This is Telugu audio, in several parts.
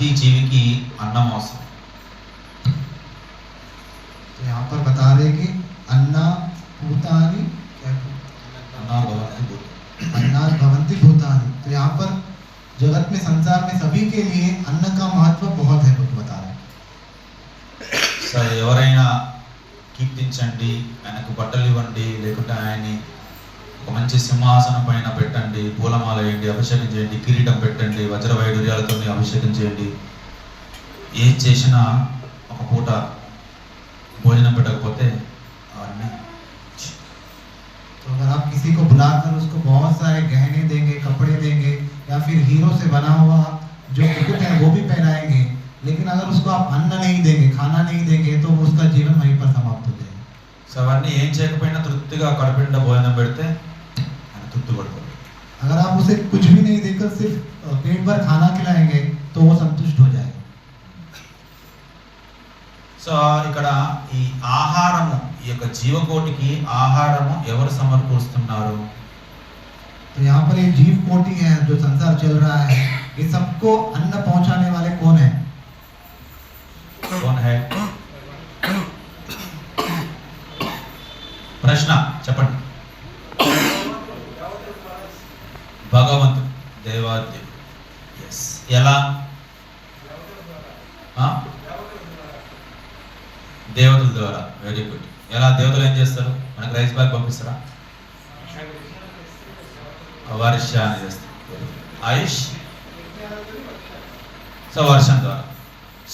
ప్రతి జీవికి అన్నం అవసరం. तो यहाँ पर बता रहे कि अन्ना भूतानि अन्ना भवन्ति भूतानि। तो यहाँ पर जगत में संसार में सभी के लिए अन्न का महत्व बहुत है बता रहे हैं। సరే, ఎవరైనా కీర్తించండి, ఆయనకు బట్టలు ఇవ్వండి, లేకుంటే ఆయన్ని ఒక మంచి సింహాసనం పైన పెట్టండి, పూలమాల వేయండి, అభిషేకం చేయండి, కిరీటం పెట్టండి, వజ్ర వైడూర్యాలతో అభిషేకం చేయండి, ఏం చేసినా ఒక పూట భోజనం పెట్టకపోతే అవన్నీ. तो अगर आप किसी को बुलाकर उसको बहुत सारे गहने देंगे, कपड़े देंगे, या फिर हीरो से बना हुआ जो मुकुट है वो भी पहनाएंगे, लेकिन अगर उसको आप अन्न नहीं देंगे, खाना नहीं देंगे, तो उसका जीवन वहीं पर समाप्त हो जाएगा। సో అవన్నీ ఏం చేయకపోయినా తృప్తిగా కడుపునిండా భోజనం పెడితే ఆయన తృప్తి పడుతుంది. अगर आप उसे कुछ भी नहीं देकर सिर्फ पेट भर खाना खिलाएंगे तो वो संतुष्ट हो जाएगा। సో ఇక్కడ ఈ ఆహారము, ఈ యొక్క జీవకోటికి ఆహారము ఎవరు సమకూరుస్తున్నారు? तो यहाँ पर ये जीव कोटि है जो संसार चल रहा है, ये सबको अन्न पहुंचाने वाले कौन है? कौन है? ప్రశ్న చెప్పండి. భగవంతుడు, దేవాదేవుడు. ఎస్. ఎలా? దేవతల ద్వారా. Very good. ఎలా? దేవతలు ఏం చేస్తారు? మనకు రైస్ బ్యాగ్ పంపిస్తారా? వర్షాన్ని చేస్తారు. ఆయుష్. సో వర్షం ద్వారా.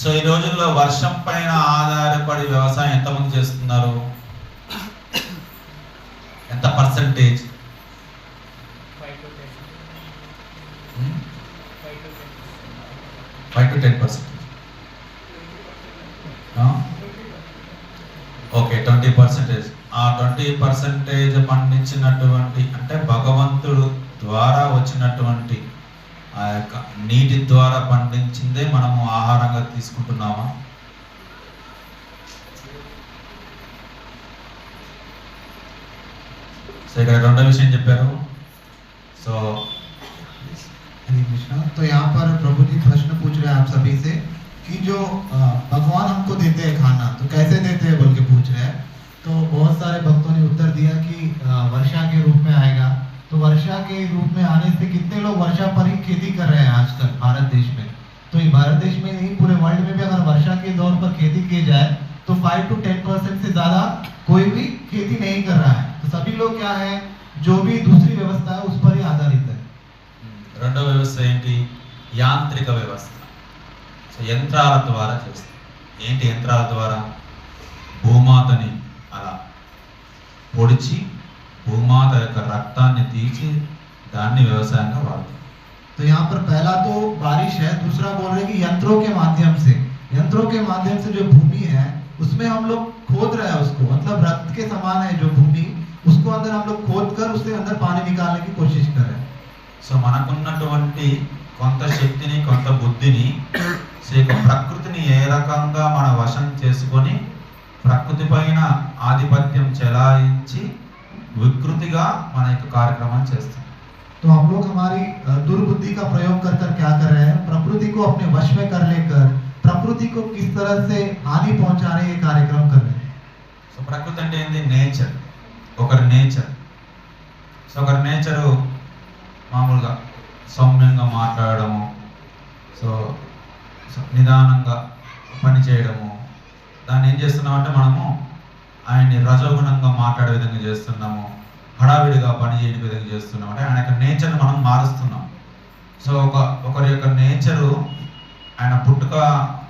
సో ఈ రోజుల్లో వర్షం పైన ఆధారపడి వ్యవసాయం ఎంతమంది చేస్తున్నారు? ఎంత పర్సంటేజ్? 5 to 10%. ఓకే, 20%. ఆ 20% పండించినటువంటి, అంటే భగవంతుడు ద్వారా వచ్చినటువంటి ఆ యొక్క నీటి ద్వారా పండించిందే మనము ఆహారంగా తీసుకుంటున్నామా? సో ఇక్కడ రెండో విషయం చెప్పారు. సో हरे कृष्णा। तो यहाँ पर प्रभु जी प्रश्न पूछ रहे हैं आप सभी से कि जो भगवान हमको देते हैं खाना, तो कैसे देते हैं बोल के पूछ रहे हैं। तो बहुत सारे भक्तों ने उत्तर दिया कि वर्षा के रूप में आएगा। तो वर्षा के रूप में आने से कितने लोग वर्षा पर ही खेती कर रहे हैं आजकल भारत देश में। तो ये भारत देश में नहीं, पूरे वर्ल्ड में भी अगर वर्षा के दौर पर खेती की जाए तो 5 to 10% से ज़्यादा कोई भी खेती नहीं कर रहा है। तो सभी लोग क्या है, जो भी दूसरी व्यवस्था है उस पर ही आधारित है। రెండో వ్యవస్థ ఏంటి? యాంత్రిక వ్యవస్థ. సో యంత్రాల ద్వారా చేస్తాం. ఏంటి యంత్రాల ద్వారా? భూమాతని అలా పొడిచి భూమాత యొక్క రక్తాన్ని తీసి దాన్ని వ్యవసాయంగా వాడతాం. तो यहाँ पर पहला तो बारिश है, दूसरा बोल रहे हैं कि यंत्रों के माध्यम से जो भूमि है उसमें हम लोग खोद रहे हैं उसको, मतलब रक्त के समान है जो भूमि, उसको अंदर हम लोग खोद कर उससे अंदर पानी निकालने की कोशिश कर रहे हैं। సో మనకున్నటువంటి కొంత శక్తిని, కొంత బుద్ధిని, సో ఇక ప్రకృతిని ఏ రకంగా మన వశం చేసుకొని ప్రకృతి పైన ఆధిపత్యం చెలాయించి వికృతిగా మన యొక్క కార్యక్రమాలు చేస్తాం. तो हम लोग हमारी दुर्बुद्धि का प्रयोग कर कर क्या कर रहे हैं, प्रकृति को अपने वश में कर लेकर प्रकृति को किस तरह से हानि पहुंचाने ये कार्यक्रम कर रहे हैं। సో ప్రకృతి అంటే ఏంటి? నేచర్. ఒకరి నేచర్. సో ఒకరి నేచరు మామూలుగా సౌమ్యంగా మాట్లాడడము, సో నిదానంగా పని చేయడము. దాన్ని ఏం చేస్తున్నామంటే మనము ఆయన్ని రజోగుణంగా మాట్లాడే విధంగా చేస్తున్నాము, హడావిడిగా పని చేయని విధంగా చేస్తున్నాం. అంటే ఆయన యొక్క నేచర్ని మనం మారుస్తున్నాం. సో ఒకరి యొక్క నేచరు ఆయన పుట్టుక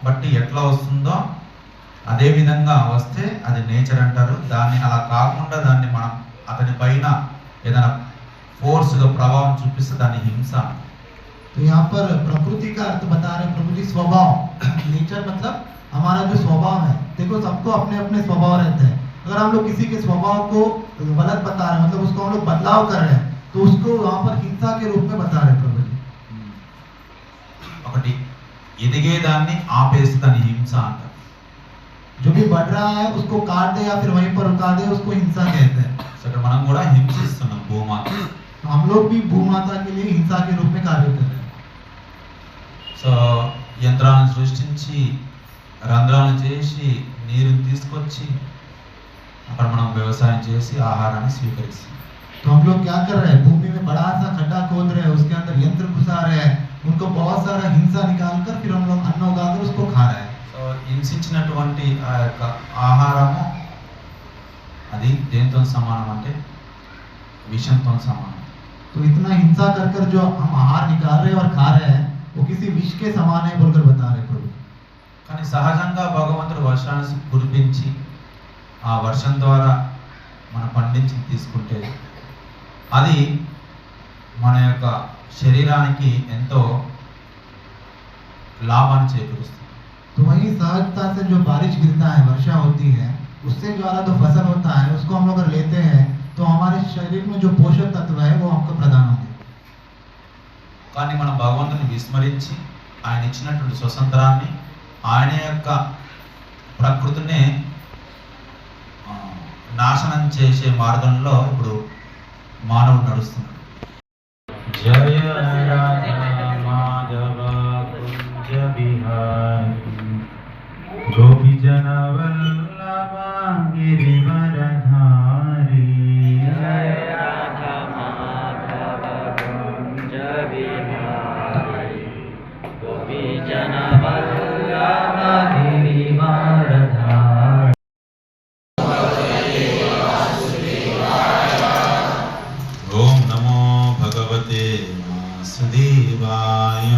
బట్టి ఎట్లా వస్తుందో అదే విధంగా వస్తే అది నేచర్ అంటారు. దాన్ని అలా కాకుండా దాన్ని మనం అతని పైన ఏదైనా फोर्सగా ప్రభావం చూపిస్తే దాన్ని హింస. तो यहाँ पर प्रकृति का अर्थ बता रहे प्रभु जी स्वभाव। नेचर मतलब हमारा जो स्वभाव है। देखो सबको अपने अपने स्वभाव रहते हैं। अगर हम लोग किसी के स्वभाव को गलत बता रहे हैं, मतलब उसको हम लोग बदलाव कर रहे हैं, तो उसको वहाँ पर हिंसा के रूप में बता रहे प्रभु जी। ఒకటి ఎదిగే దాన్ని ఆపేస్తే దాన్ని హింస అంటారు. जो भी बढ़ रहा है उसको काट दे या फिर वहीं पर रुका दे, उसको हिंसा कहते हैं। సో ఇక్కడ మనం కూడా హింసిస్తున్నాం భూమాత. हम लोग भी भूमाता के लिए हिंसा के रूप में कार्य कर रहे हैं। సో యంత్రాలను సృష్టించి రంధ్రాలను చేసి నీరుని తీసుకొచ్చి అక్కడ మనం వ్యవసాయం చేసి ఆహారాన్ని స్వీకరిస్తాం. तो हम लोग क्या कर रहे हैं, भूमि में बड़ा सा खड्डा खोद रहे हैं, उसके अंदर यंत्र घुसा रहे हैं, उनको बहुत सारा हिंसा निकाल कर फिर हम लोग अन्न उगाकर उसको खा रहे हैं. సో హింసించినటువంటి ఆ యొక్క ఆహారము అది దేనితో సమానం అంటే విషంతో సమానం. तो इतना हिंसा कर कर जो हम आहार निकाल रहे हैं और खा रहे हैं वो किसी विष के समान है बोलकर बता रहे प्रभु. కానీ సహజంగా భగవంతుడు వర్షాన్ని కురిపించి ఆ వర్షం ద్వారా మన పండించి తీసుకుంటే అది మన యొక్క శరీరానికి ఎంతో లాభాన్ని చేకూరుస్తుంది. तो वही सहजता से जो बारिश गिरता है, वर्षा होती है, उससे द्वारा जो फसल होता है उसको हम लोग अगर लेते हैं तो हमारे शरीर में जो पोषक तत्व है वो हमको प्रदान होंगे. కానీ మనం భగవంతుని విస్మరించి ఆయన ఇచ్చినటువంటి స్వతంత్రాన్ని ఆయన యొక్క ప్రకృతిని నాశనం చేసే మార్గంలో ఇప్పుడు మానవుడు నడుస్తున్నాడు. జయ రాధా మాధవ కుంజ విహారి గోపి జన వల్లభ గిరివరధారి. జయ రాధా మాధవ కుంజ విహారి గోపీ జన వల్లభ గిరివరధారి. ఓం నమో భగవతే వాసుదేవాయ.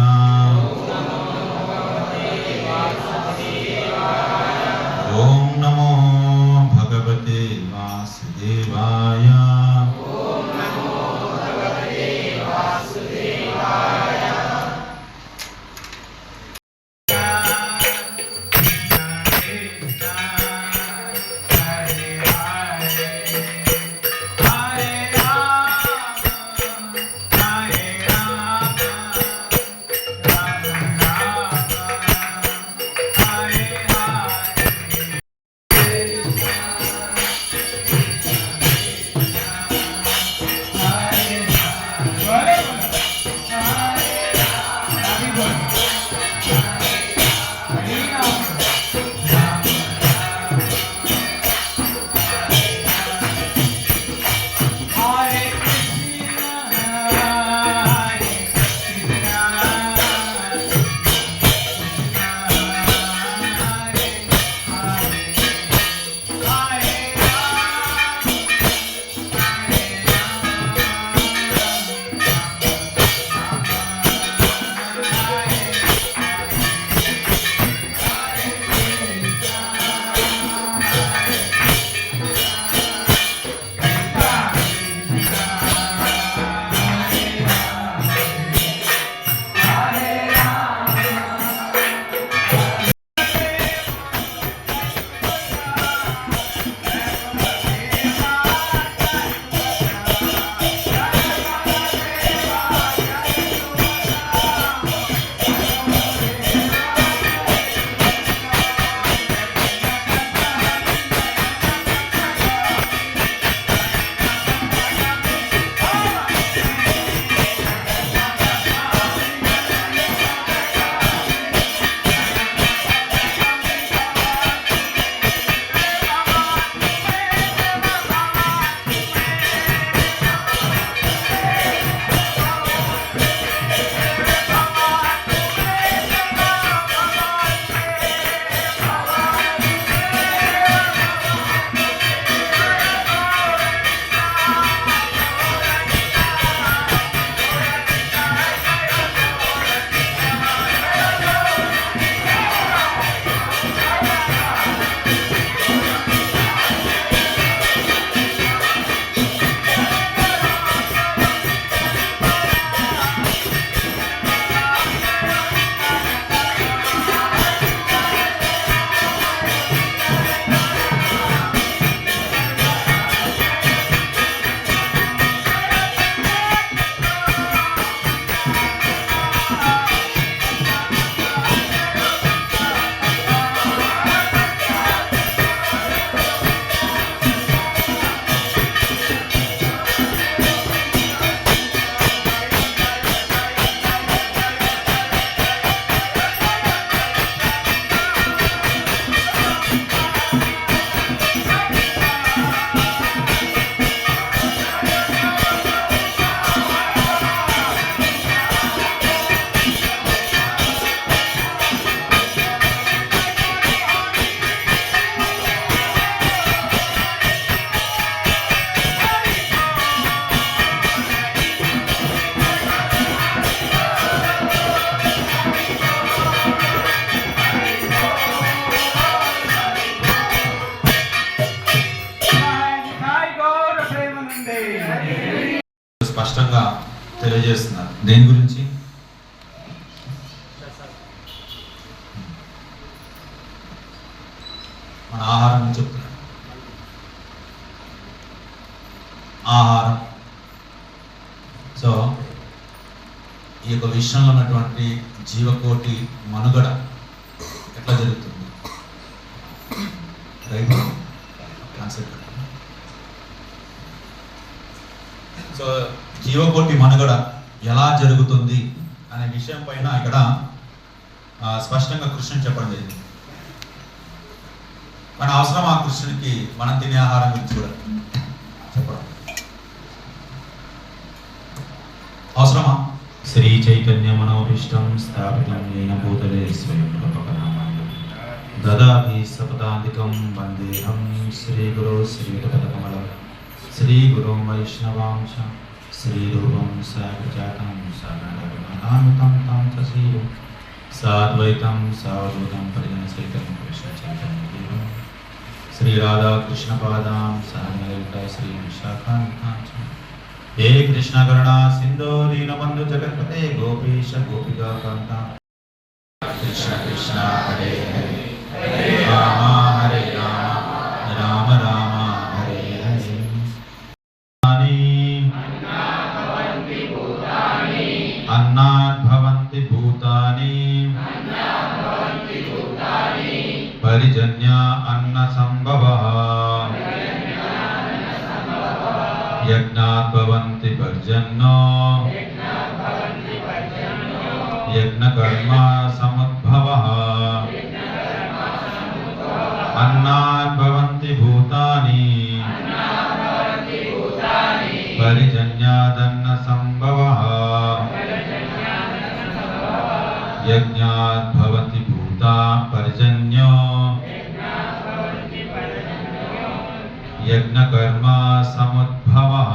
ఓం నమో భగవతే వాసుదేవాయ. స్పష్టంగా తెలియజేస్తున్నారు. దేని గురించి? మన ఆహారం గురించి చెప్తున్నారు. ఆహారం. సో ఈ యొక్క విశ్వంలో ఉన్నటువంటి జీవకోటి మనుగడ ఎట్లా జరుగుతుంది? Right concept. సో జీవకోటి మనుగడ ఎలా జరుగుతుంది అనే విషయం పైన ఇక్కడ స్పష్టంగా కృష్ణుడు చెప్పడం జరిగింది. మన అవసరం ఆ కృష్ణుడికి మనం తినే ఆహారం గురించి కూడా చెప్పడం అవసరమా? శ్రీ చైతన్య మనోభీష్టం స్థాపితం ఏన భూతలే స్వయం రూపకనామాయ దదాతి సపదాంతికం వందేహం శ్రీ గురు శ్రీపదకమలం శ్రీ గురు వైష్ణవాంశ శ్రీ రూపం సాగజాతం సాగణామితం తం శ్రీరు సాద్వైతం సావధూతం పరిజన సహితం కృష్ణ చైతన్య శ్రీ రాధా కృష్ణ పాదాం సహనలలిత శ్రీ విశాఖాంతాంచ हे कृष्ण करुणा सिंधु दीनबंधु जगत्पते गोपीश गोपिका कांता कृष्ण कृष्ण हरे हरे हरे राम राम राम हरे हरे। अन्नात् भवन्ति भूतानि परिजन्य अन्न संभवः यज्ञात् भवन्ति पर्जन्यो यज्ञकर्म समुद्भवः अन्नात् भवन्ति भूतानि परिजन्यादन्न संभवः यज्ञात् भवति भूता पर्जन्यो यज्ञकर्म समुद्भवः।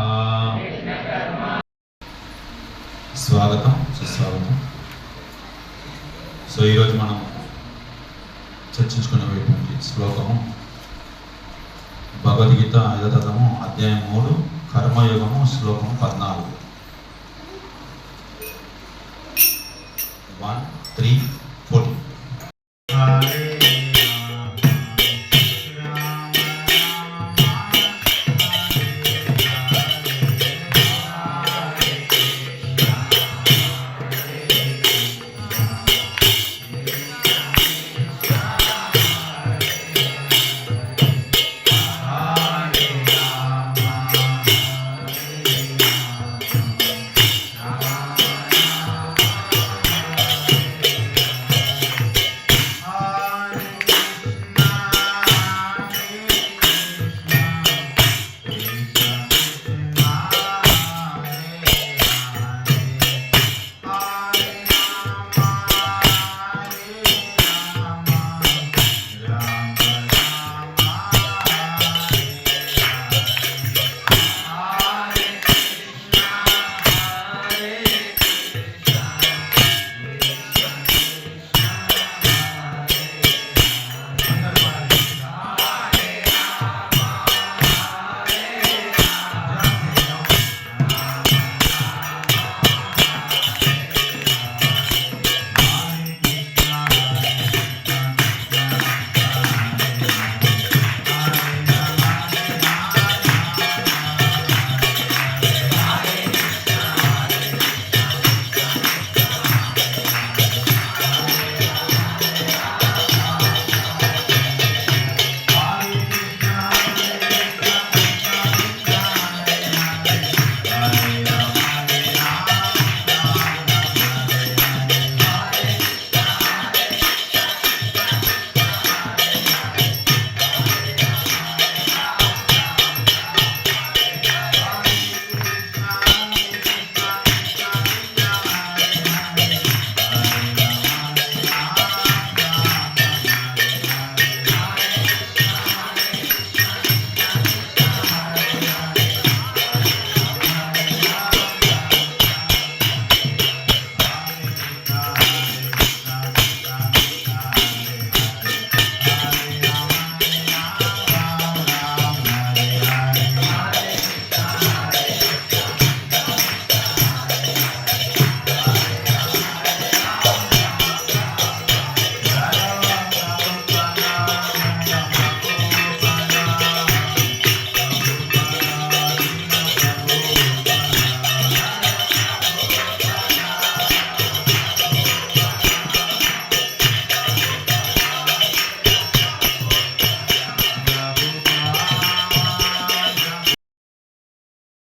స్వాగతం, సుస్వాగతం. సో ఈరోజు మనం చర్చించుకునేటువంటి శ్లోకము భగవద్గీత 5వ అధ్యాయం 3 కర్మయోగము శ్లోకం 14. 1, 3, 14.